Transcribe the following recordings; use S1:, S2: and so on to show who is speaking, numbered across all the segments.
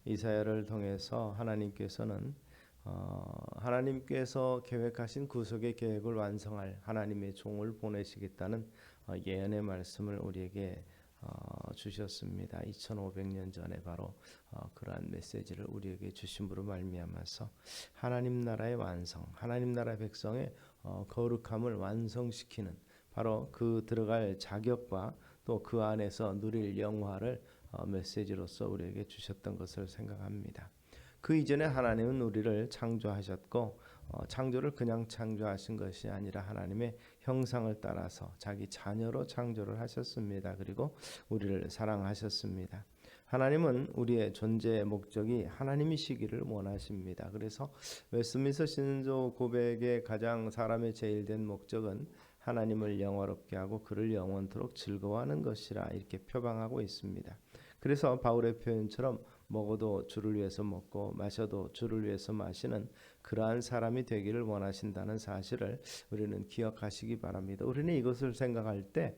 S1: 이사야를 통해서 하나님께서 계획하신 구속의 계획을 완성할 하나님의 종을 보내시겠다는 예언의 말씀을 우리에게 주셨습니다. 2500년 전에 바로 그러한 메시지를 우리에게 주심으로 말미암아서 하나님 나라의 완성, 하나님 나라 백성의 거룩함을 완성시키는 바로 그 들어갈 자격과 또 그 안에서 누릴 영화를 메시지로서 우리에게 주셨던 것을 생각합니다. 그 이전에 하나님은 우리를 창조하셨고 창조를 그냥 창조하신 것이 아니라 하나님의 형상을 따라서 자기 자녀로 창조를 하셨습니다. 그리고 우리를 사랑하셨습니다. 하나님은 우리의 존재의 목적이 하나님이시기를 원하십니다. 그래서 웨스트민스터 신조 고백의 가장 사람의 제일 된 목적은 하나님을 영화롭게 하고 그를 영원토록 즐거워하는 것이라 이렇게 표방하고 있습니다. 그래서 바울의 표현처럼 먹어도 주를 위해서 먹고 마셔도 주를 위해서 마시는 그러한 사람이 되기를 원하신다는 사실을 우리는 기억하시기 바랍니다. 우리는 이것을 생각할 때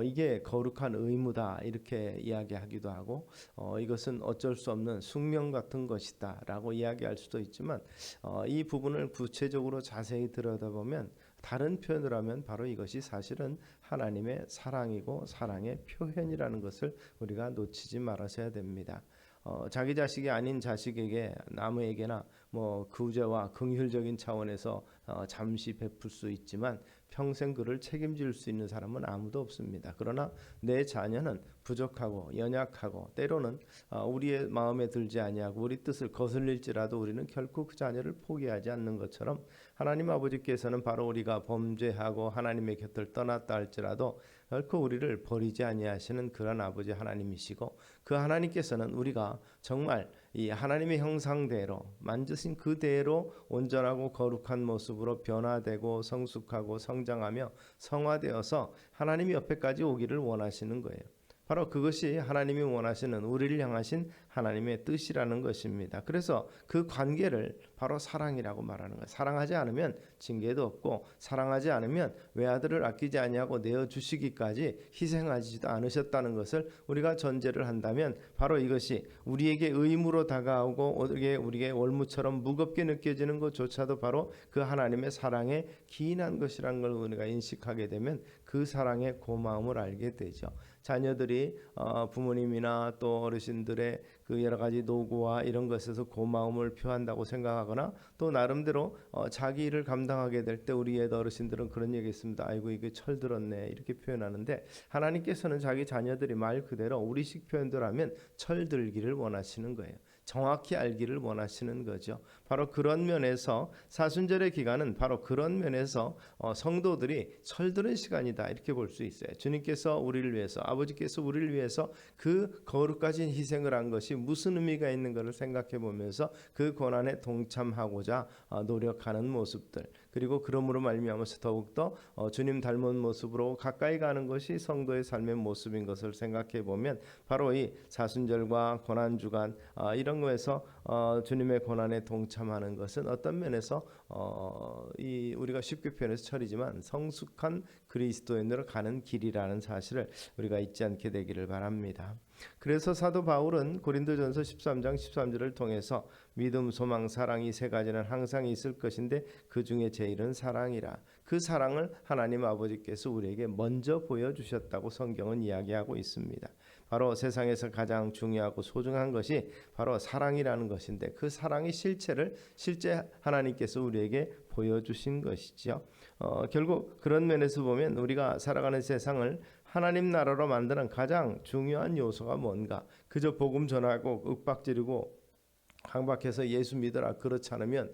S1: 이게 거룩한 의무다 이렇게 이야기하기도 하고 이것은 어쩔 수 없는 숙명 같은 것이다 라고 이야기할 수도 있지만 이 부분을 구체적으로 자세히 들여다보면 다른 표현을 하면 바로 이것이 사실은 하나님의 사랑이고 사랑의 표현이라는 것을 우리가 놓치지 말아서야 됩니다. 자기 자식이 아닌 자식에게 남에게나 구제와 긍휼적인 차원에서 잠시 베풀 수 있지만 평생 그를 책임질 수 있는 사람은 아무도 없습니다. 그러나 내 자녀는 부족하고 연약하고 때로는 우리의 마음에 들지 아니하고 우리 뜻을 거슬릴지라도 우리는 결코 그 자녀를 포기하지 않는 것처럼 하나님 아버지께서는 바로 우리가 범죄하고 하나님의 곁을 떠났다 할지라도 결코 우리를 버리지 아니하시는 그런 아버지 하나님이시고 그 하나님께서는 우리가 정말 이 하나님의 형상대로 만드신 그대로 온전하고 거룩한 모습으로 변화되고 성숙하고 성장하며 성화되어서 하나님 옆에까지 오기를 원하시는 거예요. 바로 그것이 하나님이 원하시는 우리를 향하신 하나님의 뜻이라는 것입니다. 그래서 그 관계를 바로 사랑이라고 말하는 거예요. 사랑하지 않으면 징계도 없고 사랑하지 않으면 외아들을 아끼지 아니하고 내어주시기까지 희생하지도 않으셨다는 것을 우리가 전제를 한다면 바로 이것이 우리에게 의무로 다가오고 우리에게 월무처럼 무겁게 느껴지는 것조차도 바로 그 하나님의 사랑에 기인한 것이라는 걸 우리가 인식하게 되면 그 사랑의 고마움을 알게 되죠. 자녀들이 부모님이나 또 어르신들의 그 여러 가지 노고와 이런 것에서 고마움을 표한다고 생각하거나 또 나름대로 자기 일을 감당하게 될 때 우리 옛 어르신들은 그런 얘기 했습니다. 아이고 이게 철들었네 이렇게 표현하는데 하나님께서는 자기 자녀들이 말 그대로 우리식 표현대로 하면 철들기를 원하시는 거예요. 정확히 알기를 원하시는 거죠. 바로 그런 면에서 사순절의 기간은 바로 그런 면에서 성도들이 철드는 시간이다 이렇게 볼 수 있어요. 주님께서 우리를 위해서 아버지께서 우리를 위해서 그 거룩하신 희생을 한 것이 무슨 의미가 있는가를 생각해 보면서 그 고난에 동참하고자 노력하는 모습들 그리고 그러므로 말미암아서 더욱더 주님 닮은 모습으로 가까이 가는 것이 성도의 삶의 모습인 것을 생각해 보면 바로 이 사순절과 고난주간 이런 거에서 주님의 고난에 동참하는 것은 어떤 면에서 우리가 쉽게 표현해서 철이지만 성숙한 그리스도인으로 가는 길이라는 사실을 우리가 잊지 않게 되기를 바랍니다. 그래서 사도 바울은 고린도전서 13장 13절을 통해서 믿음, 소망, 사랑 이 세 가지는 항상 있을 것인데 그 중에 제일은 사랑이라. 그 사랑을 하나님 아버지께서 우리에게 먼저 보여주셨다고 성경은 이야기하고 있습니다. 바로 세상에서 가장 중요하고 소중한 것이 바로 사랑이라는 것인데 그 사랑의 실제 하나님께서 우리에게 보여주신 것이죠. 결국 그런 면에서 보면 우리가 살아가는 세상을 하나님 나라로 만드는 가장 중요한 요소가 뭔가? 그저 복음 전하고 윽박지르고 강박해서 예수 믿어라 그렇지 않으면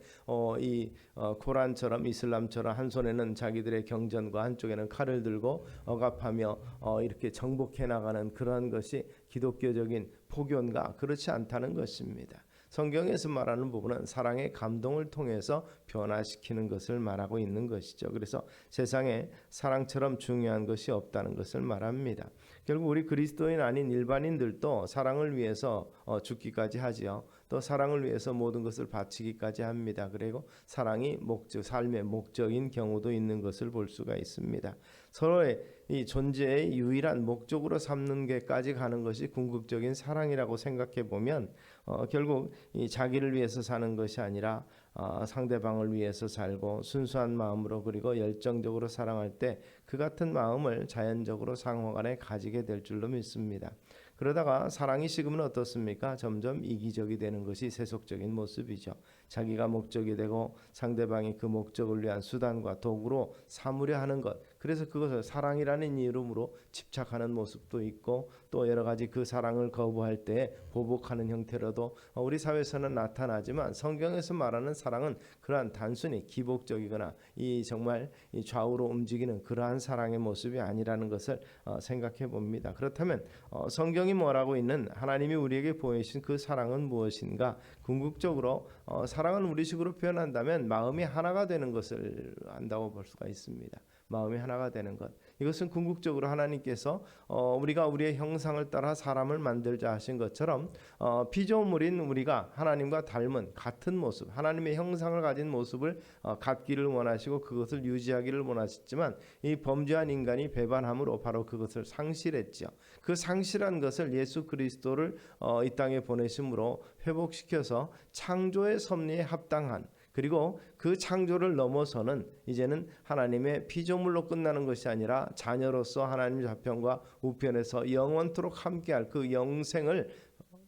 S1: 코란처럼 이슬람처럼 한 손에는 자기들의 경전과 한쪽에는 칼을 들고 억압하며 이렇게 정복해 나가는 그런 것이 기독교적인 포교인가? 그렇지 않다는 것입니다. 성경에서 말하는 부분은 사랑의 감동을 통해서 변화시키는 것을 말하고 있는 것이죠. 그래서 세상에 사랑처럼 중요한 것이 없다는 것을 말합니다. 결국 우리 그리스도인 아닌 일반인들도 사랑을 위해서 죽기까지 하지요. 또 사랑을 위해서 모든 것을 바치기까지 합니다. 그리고 사랑이 삶의 목적인 경우도 있는 것을 볼 수가 있습니다. 서로의 이 존재의 유일한 목적으로 삼는 게까지 가는 것이 궁극적인 사랑이라고 생각해 보면 결국 이 자기를 위해서 사는 것이 아니라 상대방을 위해서 살고 순수한 마음으로 그리고 열정적으로 사랑할 때 그 같은 마음을 자연적으로 상호간에 가지게 될 줄로 믿습니다. 그러다가 사랑이 식으면 어떻습니까? 점점 이기적이 되는 것이 세속적인 모습이죠. 자기가 목적이 되고 상대방이 그 목적을 위한 수단과 도구로 삼으려 하는 것, 그래서 그것을 사랑이라는 이름으로 집착하는 모습도 있고 또 여러 가지 그 사랑을 거부할 때 보복하는 형태로도 우리 사회에서는 나타나지만 성경에서 말하는 사랑은 그러한 단순히 기복적이거나 이 정말 이 좌우로 움직이는 그러한 사랑의 모습이 아니라는 것을 생각해 봅니다. 그렇다면 성경이 뭐라고 있는 하나님이 우리에게 보이신 그 사랑은 무엇인가? 궁극적으로 사랑은 우리식으로 표현한다면 마음이 하나가 되는 것을 안다고 볼 수가 있습니다. 마음이 하나가 되는 것, 이것은 궁극적으로 하나님께서 우리가 우리의 형상을 따라 사람을 만들자 하신 것처럼 피조물인 우리가 하나님과 닮은 같은 모습, 하나님의 형상을 가진 모습을 갖기를 원하시고 그것을 유지하기를 원하셨지만 이 범죄한 인간이 배반함으로 바로 그것을 상실했죠. 그 상실한 것을 예수 그리스도를 이 땅에 보내심으로 회복시켜서 창조의 섭리에 합당한, 그리고 그 창조를 넘어서는 이제는 하나님의 피조물로 끝나는 것이 아니라 자녀로서 하나님의 좌편과 우편에서 영원토록 함께할 그 영생을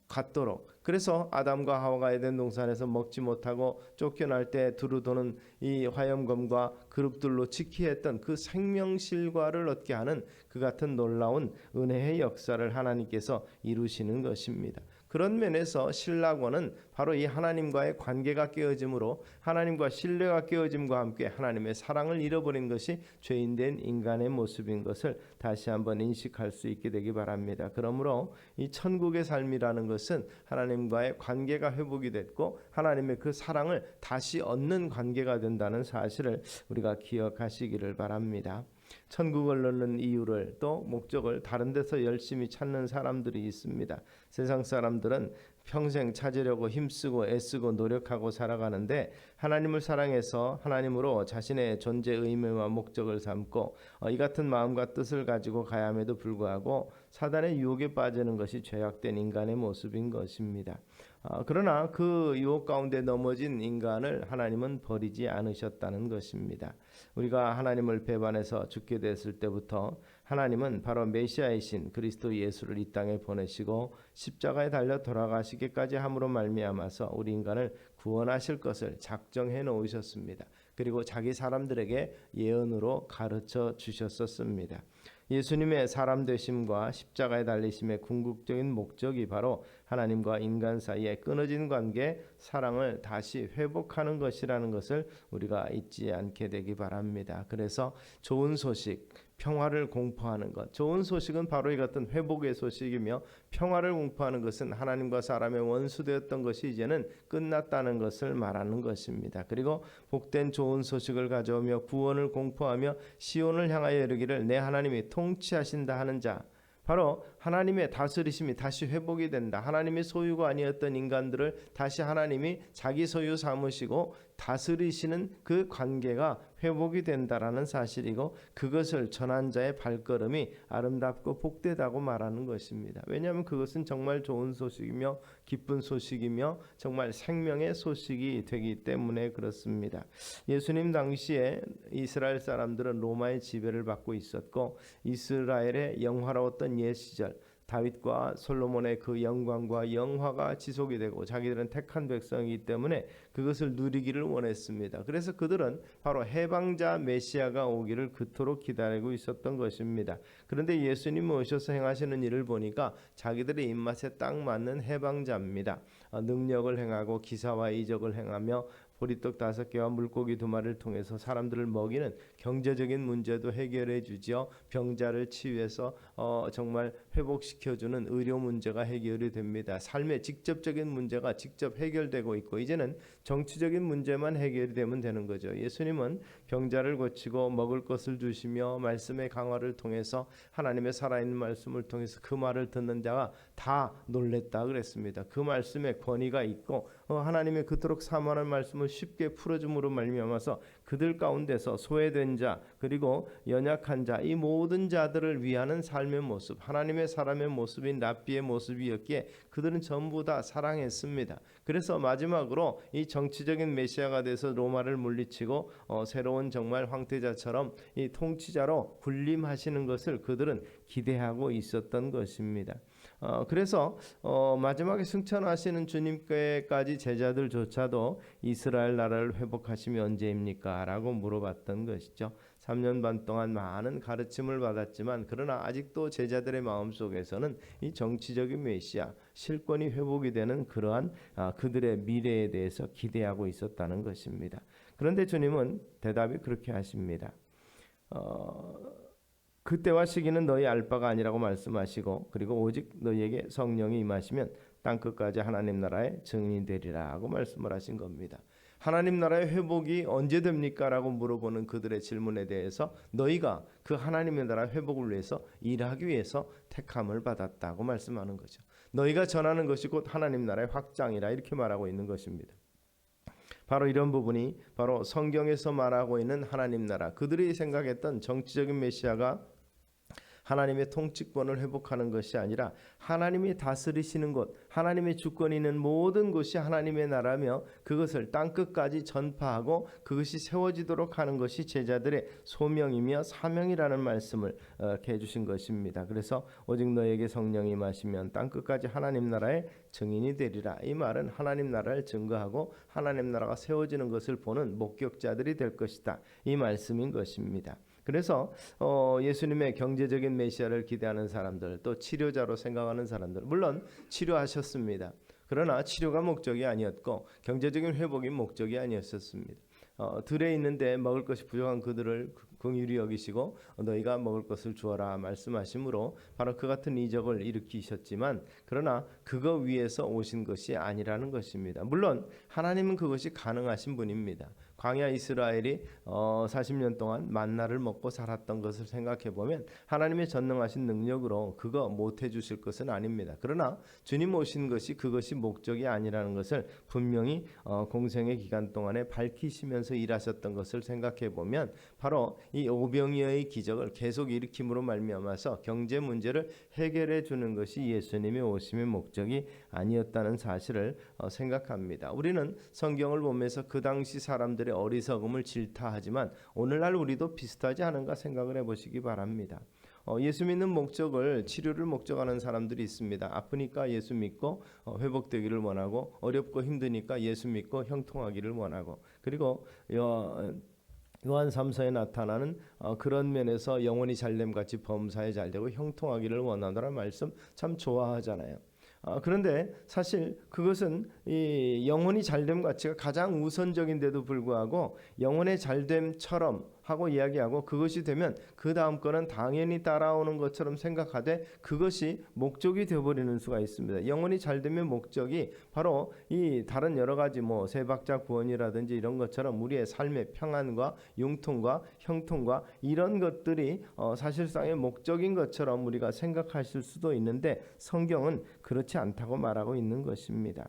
S1: 갖도록, 그래서 아담과 하와가 에덴 동산에서 먹지 못하고 쫓겨날 때 두루 도는 이 화염검과 그룹들로 지키게 했던 그 생명실과를 얻게 하는 그 같은 놀라운 은혜의 역사를 하나님께서 이루시는 것입니다. 그런 면에서 신라권은 바로 이 하나님과의 관계가 깨어짐으로 하나님과 신뢰가 깨어짐과 함께 하나님의 사랑을 잃어버린 것이 죄인된 인간의 모습인 것을 다시 한번 인식할 수 있게 되기 바랍니다. 그러므로 이 천국의 삶이라는 것은 하나님과의 관계가 회복이 됐고 하나님의 그 사랑을 다시 얻는 관계가 된다는 사실을 우리가 기억하시기를 바랍니다. 천국을 얻는 이유를 또 목적을 다른 데서 열심히 찾는 사람들이 있습니다. 세상 사람들은 평생 찾으려고 힘쓰고 애쓰고 노력하고 살아가는데 하나님을 사랑해서 하나님으로 자신의 존재 의미와 목적을 삼고 이 같은 마음과 뜻을 가지고 가야 함에도 불구하고 사단의 유혹에 빠지는 것이 죄악된 인간의 모습인 것입니다. 그러나 그 유혹 가운데 넘어진 인간을 하나님은 버리지 않으셨다는 것입니다. 우리가 하나님을 배반해서 죽게 됐을 때부터 하나님은 바로 메시아이신 그리스도 예수를 이 땅에 보내시고 십자가에 달려 돌아가시기까지 함으로 말미암아서 우리 인간을 구원하실 것을 작정해 놓으셨습니다. 그리고 자기 사람들에게 예언으로 가르쳐 주셨었습니다. 예수님의 사람 되심과 십자가에 달리심의 궁극적인 목적이 바로 하나님과 인간 사이에 끊어진 관계, 사랑을 다시 회복하는 것이라는 것을 우리가 잊지 않게 되기 바랍니다. 그래서 좋은 소식, 평화를 공포하는 것, 좋은 소식은 바로 이 같은 회복의 소식이며 평화를 공포하는 것은 하나님과 사람의 원수되었던 것이 이제는 끝났다는 것을 말하는 것입니다. 그리고 복된 좋은 소식을 가져오며 구원을 공포하며 시온을 향하여 이르기를 내 하나님이 통치하신다 하는 자, 바로 하나님의 다스리심이 다시 회복이 된다. 하나님의 소유가 아니었던 인간들을 다시 하나님이 자기 소유 삼으시고 다스리시는 그 관계가 회복이 된다라는 사실이고 그것을 전한 자의 발걸음이 아름답고 복되다고 말하는 것입니다. 왜냐하면 그것은 정말 좋은 소식이며 기쁜 소식이며 정말 생명의 소식이 되기 때문에 그렇습니다. 예수님 당시에 이스라엘 사람들은 로마의 지배를 받고 있었고 이스라엘의 영화로웠던 옛 시절 다윗과 솔로몬의 그 영광과 영화가 지속이 되고 자기들은 택한 백성이기 때문에 그것을 누리기를 원했습니다. 그래서 그들은 바로 해방자 메시아가 오기를 그토록 기다리고 있었던 것입니다. 그런데 예수님이 오셔서 행하시는 일을 보니까 자기들의 입맛에 딱 맞는 해방자입니다. 능력을 행하고 기사와 이적을 행하며 보리떡 5개와 물고기 2마리를 통해서 사람들을 먹이는 경제적인 문제도 해결해 주지요. 병자를 치유해서 정말 회복시켜주는 의료 문제가 해결이 됩니다. 삶의 직접적인 문제가 직접 해결되고 있고 이제는 정치적인 문제만 해결이 되면 되는 거죠. 예수님은 병자를 고치고 먹을 것을 주시며 말씀의 강화를 통해서 하나님의 살아있는 말씀을 통해서 그 말을 듣는 자가 다 놀랬다 그랬습니다. 그 말씀에 권위가 있고 하나님의 그토록 사모하는 말씀을 쉽게 풀어줌으로 말미암아서 그들 가운데서 소외된 자 그리고 연약한 자 이 모든 자들을 위하는 삶의 모습, 하나님의 사람의 모습인 랍비의 모습이었기에 그들은 전부 다 사랑했습니다. 그래서 마지막으로 이 정치적인 메시아가 돼서 로마를 물리치고 새로운 정말 황태자처럼 이 통치자로 군림하시는 것을 그들은 기대하고 있었던 것입니다. 그래서 마지막에 승천하시는 주님께까지 제자들조차도 이스라엘 나라를 회복하시면 언제입니까? 라고 물어봤던 것이죠. 3년 반 동안 많은 가르침을 받았지만 그러나 아직도 제자들의 마음속에서는 이 정치적인 메시아 실권이 회복이 되는 그러한 그들의 미래에 대해서 기대하고 있었다는 것입니다. 그런데 주님은 대답이 그렇게 하십니다. 그때와 시기는 너희 알 바가 아니라고 말씀하시고 그리고 오직 너희에게 성령이 임하시면 땅끝까지 하나님 나라의 증인이 되리라 하고 말씀을 하신 겁니다. 하나님 나라의 회복이 언제 됩니까? 라고 물어보는 그들의 질문에 대해서 너희가 그 하나님의 나라 회복을 위해서 일하기 위해서 택함을 받았다고 말씀하는 거죠. 너희가 전하는 것이 곧 하나님 나라의 확장이라 이렇게 말하고 있는 것입니다. 바로 이런 부분이 바로 성경에서 말하고 있는 하나님 나라, 그들이 생각했던 정치적인 메시아가 하나님의 통치권을 회복하는 것이 아니라 하나님이 다스리시는 것, 하나님의 주권이 있는 모든 것이 하나님의 나라며 그것을 땅끝까지 전파하고 그것이 세워지도록 하는 것이 제자들의 소명이며 사명이라는 말씀을 해주신 것입니다. 그래서 오직 너에게 성령이 임하시면 땅끝까지 하나님 나라의 증인이 되리라. 이 말은 하나님 나라를 증거하고 하나님 나라가 세워지는 것을 보는 목격자들이 될 것이다. 이 말씀인 것입니다. 그래서 예수님의 경제적인 메시아를 기대하는 사람들, 또 치료자로 생각하는 사람들, 물론 치료하셨습니다. 그러나 치료가 목적이 아니었고 경제적인 회복이 목적이 아니었습니다. 들에 있는데 먹을 것이 부족한 그들을 긍휼히 여기시고 너희가 먹을 것을 주어라 말씀하심으로 바로 그 같은 이적을 일으키셨지만 그러나 그거 위에서 오신 것이 아니라는 것입니다. 물론 하나님은 그것이 가능하신 분입니다. 광야 이스라엘이 40년 동안 만나를 먹고 살았던 것을 생각해 보면 하나님의 전능하신 능력으로 그거 못 해주실 것은 아닙니다. 그러나 주님 오신 것이 그것이 목적이 아니라는 것을 분명히 공생의 기간 동안에 밝히시면서 일하셨던 것을 생각해 보면 바로 이 오병이어의 기적을 계속 일으킴으로 말미암아서 경제 문제를 해결해 주는 것이 예수님의 오심의 목적이 아니었다는 사실을 생각합니다. 우리는 성경을 보면서 그 당시 사람들의 어리석음을 질타하지만 오늘날 우리도 비슷하지 않은가 생각을 해보시기 바랍니다. 예수 믿는 목적을 치료를 목적하는 사람들이 있습니다. 아프니까 예수 믿고 회복되기를 원하고 어렵고 힘드니까 예수 믿고 형통하기를 원하고 그리고 요한 3서에 나타나는 그런 면에서 영혼이 잘됨 같이 범사에 잘되고 형통하기를 원하노라 말씀 참 좋아하잖아요. 그런데 사실 그것은 이 영혼이 잘됨 가치가 가장 우선적인데도 불구하고 영혼의 잘됨처럼 하고 이야기하고 그것이 되면 그 다음 거는 당연히 따라오는 것처럼 생각하되 그것이 목적이 되어버리는 수가 있습니다. 영혼이 잘되면 목적이 바로 이 다른 여러 가지 세박자 구원이라든지 이런 것처럼 우리의 삶의 평안과 융통과 형통과 이런 것들이 사실상의 목적인 것처럼 우리가 생각하실 수도 있는데 성경은 그렇지 않다고 말하고 있는 것입니다.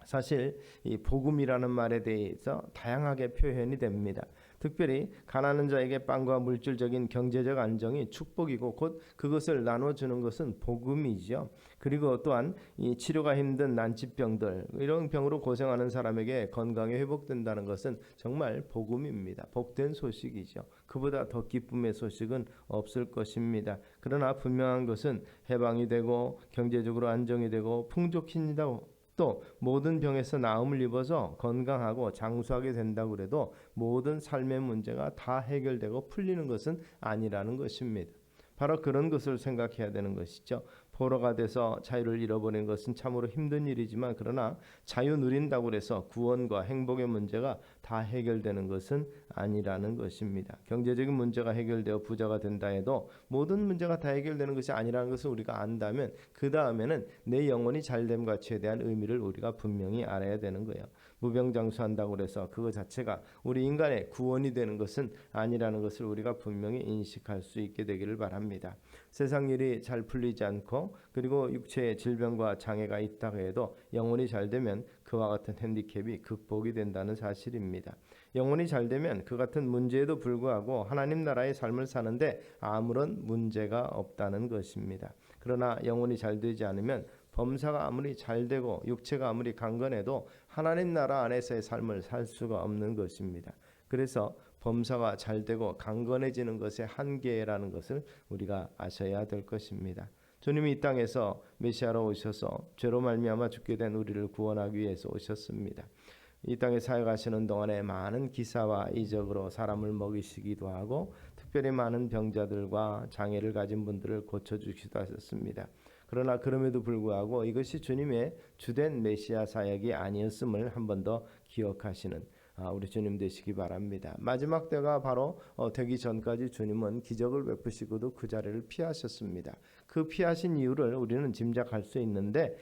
S1: 사실 이 복음이라는 말에 대해서 다양하게 표현이 됩니다. 특별히 가난한 자에게 빵과 물질적인 경제적 안정이 축복이고 곧 그것을 나눠주는 것은 복음이죠. 그리고 또한 이 치료가 힘든 난치병들 이런 병으로 고생하는 사람에게 건강이 회복된다는 것은 정말 복음입니다. 복된 소식이죠. 그보다 더 기쁨의 소식은 없을 것입니다. 그러나 분명한 것은 해방이 되고 경제적으로 안정이 되고 풍족해진다고 또 모든 병에서 나음을 입어서 건강하고 장수하게 된다고 해도 모든 삶의 문제가 다 해결되고 풀리는 것은 아니라는 것입니다. 바로 그런 것을 생각해야 되는 것이죠. 포로가 돼서 자유를 잃어버리는 것은 참으로 힘든 일이지만 그러나 자유 누린다고 해서 구원과 행복의 문제가 다 해결되는 것은 아니라는 것입니다. 경제적인 문제가 해결되어 부자가 된다 해도 모든 문제가 다 해결되는 것이 아니라는 것을 우리가 안다면 그 다음에는 내 영혼이 잘됨 가치에 대한 의미를 우리가 분명히 알아야 되는 거예요. 무병장수한다고 그래서 그거 자체가 우리 인간의 구원이 되는 것은 아니라는 것을 우리가 분명히 인식할 수 있게 되기를 바랍니다. 세상 일이 잘 풀리지 않고 그리고 육체에 질병과 장애가 있다고 해도 영혼이 잘 되면 그와 같은 핸디캡이 극복이 된다는 사실입니다. 영혼이 잘 되면 그 같은 문제에도 불구하고 하나님 나라의 삶을 사는데 아무런 문제가 없다는 것입니다. 그러나 영혼이 잘 되지 않으면 범사가 아무리 잘 되고 육체가 아무리 강건해도 하나님 나라 안에서의 삶을 살 수가 없는 것입니다. 그래서 범사가 잘 되고 강건해지는 것의 한계라는 것을 우리가 아셔야 될 것입니다. 주님이 이 땅에서 메시아로 오셔서 죄로 말미암아 죽게 된 우리를 구원하기 위해서 오셨습니다. 이 땅에 사역하시는 동안에 많은 기사와 이적으로 사람을 먹이시기도 하고 특별히 많은 병자들과 장애를 가진 분들을 고쳐주시기도 하셨습니다. 그러나 그럼에도 불구하고 이것이 주님의 주된 메시아 사역이 아니었음을 한 번 더 기억하시는 우리 주님 되시기 바랍니다. 마지막 때가 바로 되기 전까지 주님은 기적을 베푸시고도 그 자리를 피하셨습니다. 그 피하신 이유를 우리는 짐작할 수 있는데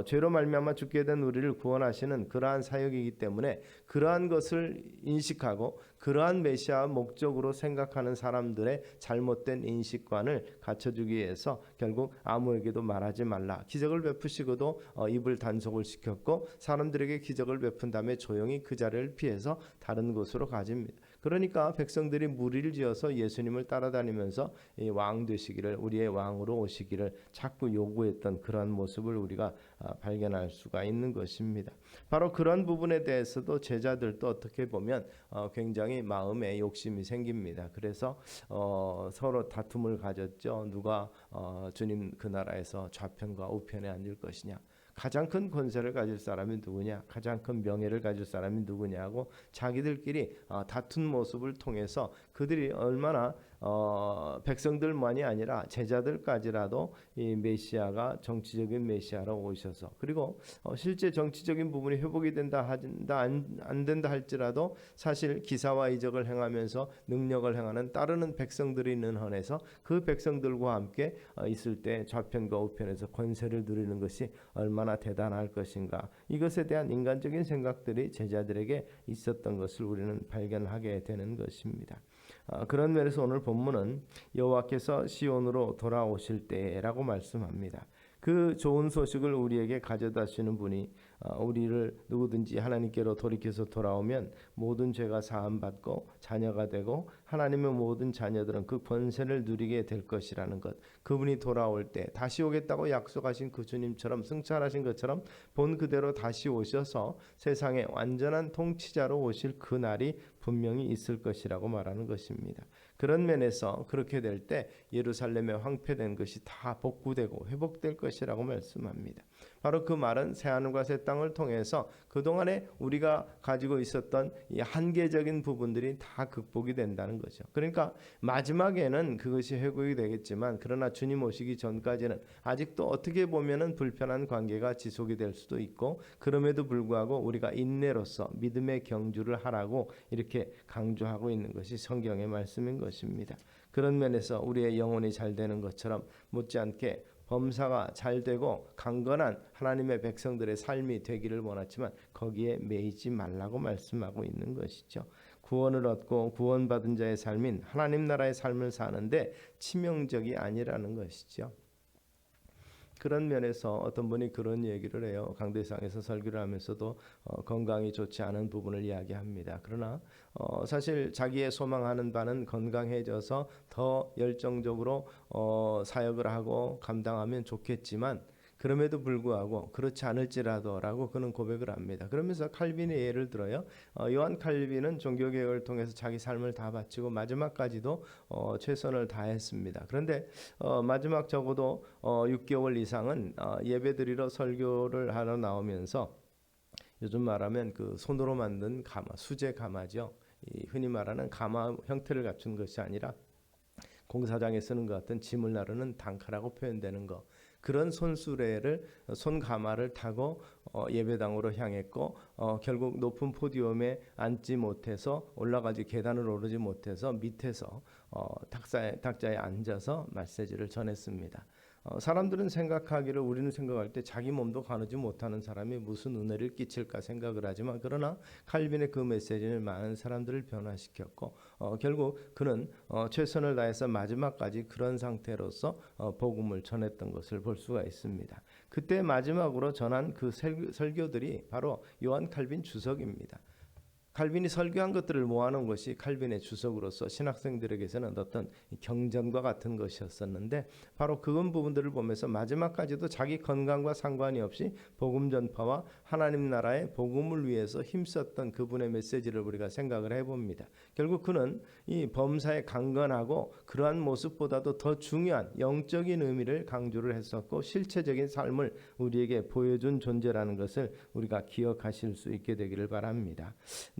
S1: 죄로 말미암아 죽게 된 우리를 구원하시는 그러한 사역이기 때문에 그러한 것을 인식하고 그러한 메시아 목적으로 생각하는 사람들의 잘못된 인식관을 갖춰주기 위해서 결국 아무에게도 말하지 말라. 기적을 베푸시고도 입을 단속을 시켰고 사람들에게 기적을 베푼 다음에 조용히 그 자리를 피해서 다른 곳으로 가집니다. 그러니까 백성들이 무리를 지어서 예수님을 따라다니면서 왕 되시기를 우리의 왕으로 오시기를 자꾸 요구했던 그러한 모습을 우리가 발견할 수가 있는 것입니다. 바로 그런 부분에 대해서도 제자들도 어떻게 보면 굉장히 마음에 욕심이 생깁니다. 그래서 서로 다툼을 가졌죠. 누가 주님 그 나라에서 좌편과 우편에 앉을 것이냐. 가장 큰 권세를 가질 사람이 누구냐, 가장 큰 명예를 가질 사람이 누구냐고 자기들끼리 다툰 모습을 통해서 그들이 얼마나 백성들만이 아니라 제자들까지라도 이 메시아가 정치적인 메시아로 오셔서 그리고 실제 정치적인 부분이 회복이 된다 안 된다 할지라도 사실 기사와 이적을 행하면서 능력을 행하는 따르는 백성들이 있는 한에서 그 백성들과 함께 있을 때 좌편과 우편에서 권세를 누리는 것이 얼마나 대단할 것인가, 이것에 대한 인간적인 생각들이 제자들에게 있었던 것을 우리는 발견하게 되는 것입니다. 그런 면에서 오늘 본문은 여호와께서 시온으로 돌아오실 때라고 말씀합니다. 그 좋은 소식을 우리에게 가져다 주시는 분이 우리를 누구든지 하나님께로 돌이켜서 돌아오면 모든 죄가 사함받고 자녀가 되고 하나님의 모든 자녀들은 그 권세를 누리게 될 것이라는 것, 그분이 돌아올 때 다시 오겠다고 약속하신 그 주님처럼 승천하신 것처럼 본 그대로 다시 오셔서 세상의 완전한 통치자로 오실 그 날이 분명히 있을 것이라고 말하는 것입니다. 그런 면에서 그렇게 될 때 예루살렘에 황폐된 것이 다 복구되고 회복될 것이라고 말씀합니다. 바로 그 말은 새하늘과 새 땅을 통해서 그동안에 우리가 가지고 있었던 이 한계적인 부분들이 다 극복이 된다는 거죠. 그러니까 마지막에는 그것이 회복이 되겠지만 그러나 주님 오시기 전까지는 아직도 어떻게 보면은 불편한 관계가 지속이 될 수도 있고, 그럼에도 불구하고 우리가 인내로서 믿음의 경주를 하라고 이렇게 강조하고 있는 것이 성경의 말씀인 것입니다. 그런 면에서 우리의 영혼이 잘 되는 것처럼 못지않게 범사가 잘 되고 강건한 하나님의 백성들의 삶이 되기를 원하지만 거기에 매이지 말라고 말씀하고 있는 것이죠. 구원을 얻고 구원받은 자의 삶인 하나님 나라의 삶을 사는데 치명적이 아니라는 것이죠. 그런 면에서 어떤 분이 그런 얘기를 해요. 강대상에서 설교를 하면서도 건강이 좋지 않은 부분을 이야기합니다. 그러나 사실 자기의 소망하는 바는 건강해져서 더 열정적으로 사역을 하고 감당하면 좋겠지만 그럼에도 불구하고 그렇지 않을지라도라고 그는 고백을 합니다. 그러면서 칼빈의 예를 들어요. 요한 칼빈은 종교개혁을 통해서 자기 삶을 다 바치고 마지막까지도 최선을 다했습니다. 그런데 마지막 적어도 6개월 이상은 예배드리러 설교를 하러 나오면서 요즘 말하면 그 손으로 만든 가마, 수제 가마죠. 흔히 말하는 가마 형태를 갖춘 것이 아니라 공사장에 쓰는 것 같은 짐을 나르는 단카라고 표현되는 것, 그런 손수레를 손가마를 타고 예배당으로 향했고 결국 높은 포디움에 앉지 못해서 올라가지 계단을 오르지 못해서 밑에서 탁자에 앉아서 메시지를 전했습니다. 사람들은 생각하기를 우리는 생각할 때 자기 몸도 가누지 못하는 사람이 무슨 은혜를 끼칠까 생각을 하지만 그러나 칼빈의 그 메시지는 많은 사람들을 변화시켰고 결국 그는 최선을 다해서 마지막까지 그런 상태로서 복음을 전했던 것을 볼 수가 있습니다. 그때 마지막으로 전한 그 설교들이 바로 요한 칼빈 주석입니다. 칼빈이 설교한 것들을 모아놓은 것이 칼빈의 주석으로서 신학생들에게서는 어떤 경전과 같은 것이었었는데 바로 그런 부분들을 보면서 마지막까지도 자기 건강과 상관이 없이 복음 전파와 하나님 나라의 복음을 위해서 힘썼던 그분의 메시지를 우리가 생각을 해봅니다. 결국 그는 이 범사에 강건하고 그러한 모습보다도 더 중요한 영적인 의미를 강조를 했었고 실체적인 삶을 우리에게 보여준 존재라는 것을 우리가 기억하실 수 있게 되기를 바랍니다.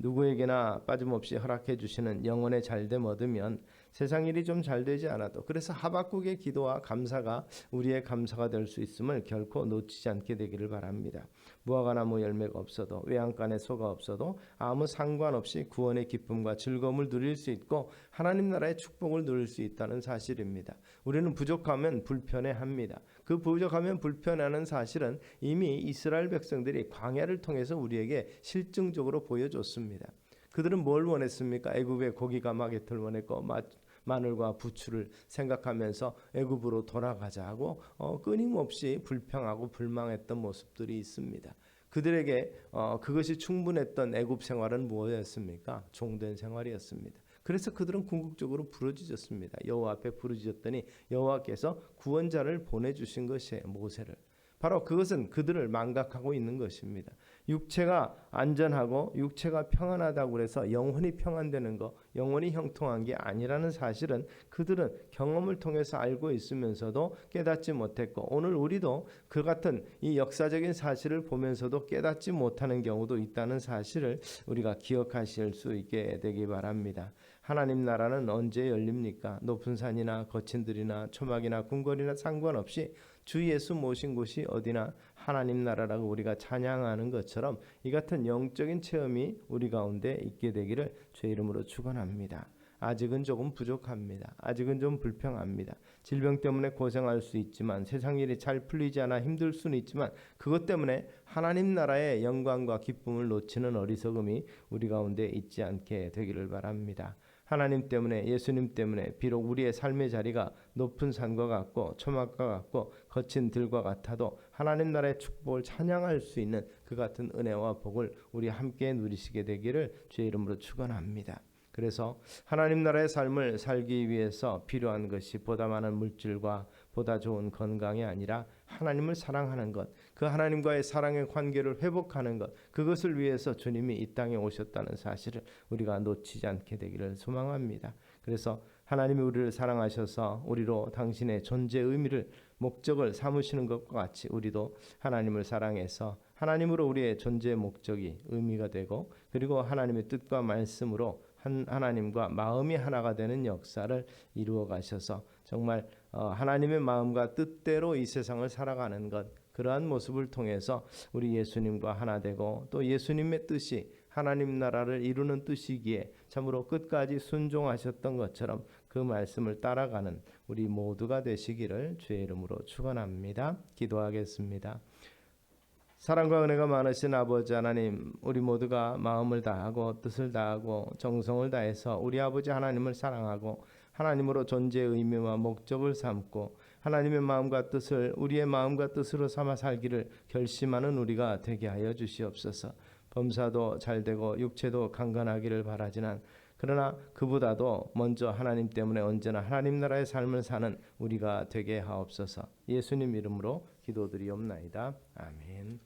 S1: 누구에게나 빠짐없이 허락해 주시는 영혼의 잘됨 얻으면 세상 일이 좀 잘 되지 않아도 그래서 하박국의 기도와 감사가 우리의 감사가 될 수 있음을 결코 놓치지 않게 되기를 바랍니다. 무화과나무 열매가 없어도 외양간에 소가 없어도 아무 상관없이 구원의 기쁨과 즐거움을 누릴 수 있고 하나님 나라의 축복을 누릴 수 있다는 사실입니다. 우리는 부족하면 불편해합니다. 그 부족하면 불편해하는 사실은 이미 이스라엘 백성들이 광야를 통해서 우리에게 실증적으로 보여줬습니다. 그들은 뭘 원했습니까? 애굽의 고기가 마게트를 원했고 마늘과 부추를 생각하면서 애굽으로 돌아가자 하고 끊임없이 불평하고 불망했던 모습들이 있습니다. 그들에게 그것이 충분했던 애굽 생활은 무엇이었습니까? 종된 생활이었습니다. 그래서 그들은 궁극적으로 부르짖었습니다. 여호와 앞에 부르짖었더니 여호와께서 구원자를 보내주신 것이에요. 모세를. 바로 그것은 그들을 망각하고 있는 것입니다. 육체가 안전하고 육체가 평안하다고 해서 영혼이 평안되는 것, 영혼이 형통한 게 아니라는 사실은 그들은 경험을 통해서 알고 있으면서도 깨닫지 못했고 오늘 우리도 그 같은 이 역사적인 사실을 보면서도 깨닫지 못하는 경우도 있다는 사실을 우리가 기억하실 수 있게 되기 바랍니다. 하나님 나라는 언제 열립니까? 높은 산이나 거친 들이나 초막이나 궁궐이나 상관없이 주 예수 모신 곳이 어디나 하나님 나라라고 우리가 찬양하는 것처럼 이 같은 영적인 체험이 우리 가운데 있게 되기를 주의 이름으로 축원합니다. 아직은 조금 부족합니다. 아직은 좀 불평합니다. 질병 때문에 고생할 수 있지만 세상 일이 잘 풀리지 않아 힘들 수는 있지만 그것 때문에 하나님 나라의 영광과 기쁨을 놓치는 어리석음이 우리 가운데 있지 않게 되기를 바랍니다. 하나님 때문에 예수님 때문에 비록 우리의 삶의 자리가 높은 산과 같고 초막과 같고 거친 들과 같아도 하나님 나라의 축복을 찬양할 수 있는 그 같은 은혜와 복을 우리 함께 누리시게 되기를 주의 이름으로 축원합니다. 그래서 하나님 나라의 삶을 살기 위해서 필요한 것이 보다 많은 물질과 보다 좋은 건강이 아니라 하나님을 사랑하는 것, 그 하나님과의 사랑의 관계를 회복하는 것, 그것을 위해서 주님이 이 땅에 오셨다는 사실을 우리가 놓치지 않게 되기를 소망합니다. 그래서 하나님이 우리를 사랑하셔서 우리로 당신의 존재 의미를 목적을 삼으시는 것과 같이 우리도 하나님을 사랑해서 하나님으로 우리의 존재 목적이 의미가 되고 그리고 하나님의 뜻과 말씀으로 하나님과 마음이 하나가 되는 역사를 이루어 가셔서 정말 하나님의 마음과 뜻대로 이 세상을 살아가는 것, 그러한 모습을 통해서 우리 예수님과 하나 되고 또 예수님의 뜻이 하나님 나라를 이루는 뜻이기에 참으로 끝까지 순종하셨던 것처럼 그 말씀을 따라가는 우리 모두가 되시기를 주의 이름으로 축원합니다. 기도하겠습니다. 사랑과 은혜가 많으신 아버지 하나님, 우리 모두가 마음을 다하고 뜻을 다하고 정성을 다해서 우리 아버지 하나님을 사랑하고 하나님으로 존재의 의미와 목적을 삼고 하나님의 마음과 뜻을 우리의 마음과 뜻으로 삼아 살기를 결심하는 우리가 되게 하여 주시옵소서. 범사도 잘되고 육체도 강건하기를 바라지만 그러나 그보다도 먼저 하나님 때문에 언제나 하나님 나라의 삶을 사는 우리가 되게 하옵소서. 예수님 이름으로 기도드리옵나이다. 아멘.